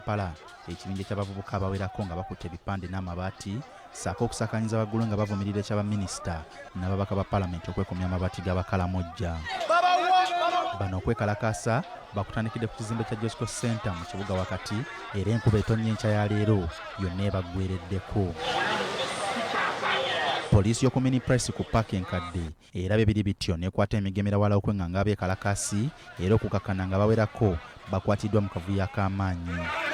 Kampala ekibinja ky'abavubuka abawerako nga bakutte ebipande n'amabaati ssaako okusakanyiza waggulu nga bavumirira ekyabaminisita n'ababaka ba paalamenti okwekomya amabaati g'abakalamojja. Bano okwekalakaasa bakutandikidde ku kizimbe kya Josco Center mu kibuga wakati era enkuba etonnya enkya ya leero yonna ebaggwereddeko. Poliisi y'oku Mini Price ku paaka enkadde era bibiri bityo n'ekwata emigemera wala okwenganga abeekalakaasi era okukakkana nga bawerako bakwatiddwa mu kavuyo ak'amaanyi.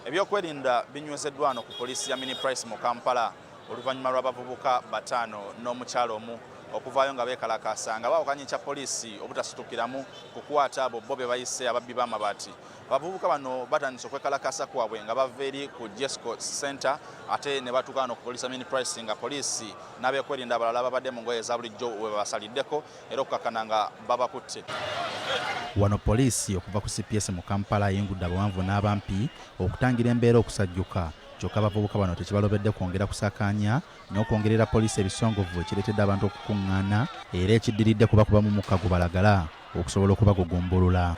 Ebyokwerinda binywezeddwa wano ku poliisi ya Mini Price mu Kampala oluvannyuma lw'abavubuka 5 n'omukyalo omu okuvaayo nga beekalakaasa nga bawakanya ekya poliisi obutasitukiramu kukwata abo bo be bayise ababbi b'amabaati. Abavubuka bano batandise okwekalakaasa kwabwe nga bava eri ku Josco Center ate ne batuuka wano ku poliisi ya Mini Price nga poliisi n'abeekwerinda abalala babadde mu ngoye eza bulijjo we babasaliddeko era okukakkana nga babakutte. Wano poliisi okuva ku CPS mu Kampala yengudde abawanvu n'abampi okutangira embeera okusajjuka kyokka abavubuka bano tekibalobedde kwongera kusakaanya n'okwongerera poliisi ebisongovu ekireetedde abantu okukuŋŋaana era ekiddiridde kubakuba mu mukka gubalagala okusobola okubagugumbulula.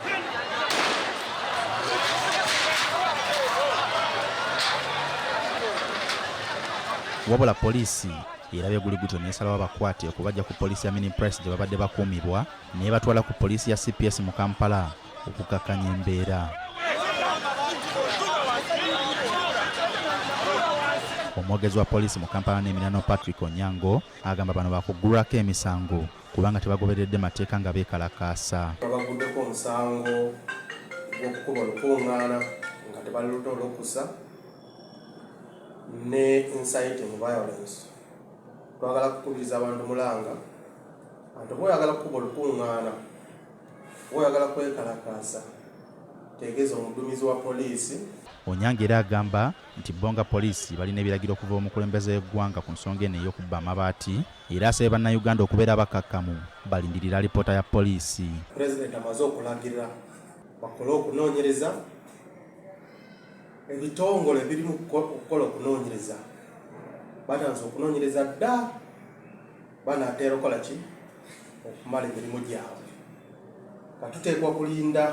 Wabula poliisi erabye guliguto n'esalawo abakwate okubajja ku poliisi ya Mini Price gye babadde bakuumibwa ne batwala ku poliisi ya CPS mu Kampala okukakkanya embeera. Omwogezi wa poliisi mu Kampala n'Emirano Patrick Onyango agamba bano bakuggulwako emisango kubanga tebagoberedde mateeka nga beekalakaasa. Babaguddeko omusango gw'okukuba olukuŋŋaana nga tebalina olukusa ne inciting violence. Twagala kukubiriza abantu mulanga anti bw'oyagala kukuba olukuŋŋaana bw'oyagala kwekalakaasa tegeeza omuduumizi wa poliisi. Onyango era agamba nti bonga poliisi balina ebiragiro okuva omukulembeze w'eggwanga ku nsonga eno ey'okubba amabaati era asabye bannayuganda okubeera abakakkamu balindirira alipoota ya poliisi. Pulezidenti amaze okulagirira bakole okunoonyereza ebitongole ebirimu okukola okunoonyereza batanze okunoonyereza dda banaateera okukola ki okumala emirimu gyabwe. Katuteekwa kulinda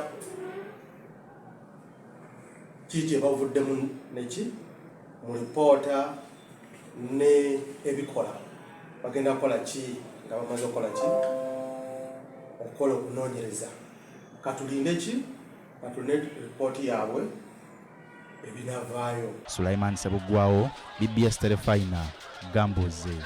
kiki bavuddemu neki mu lipoota ne ebikola bagenda kukola ki nga bamaze okukola ki okukola okunoonyereza. Katulinde ki katulinde lipooti yaabwe ebinavaayo. Sulaiman Sebuggwawo, BBS Telefina, Gambuze.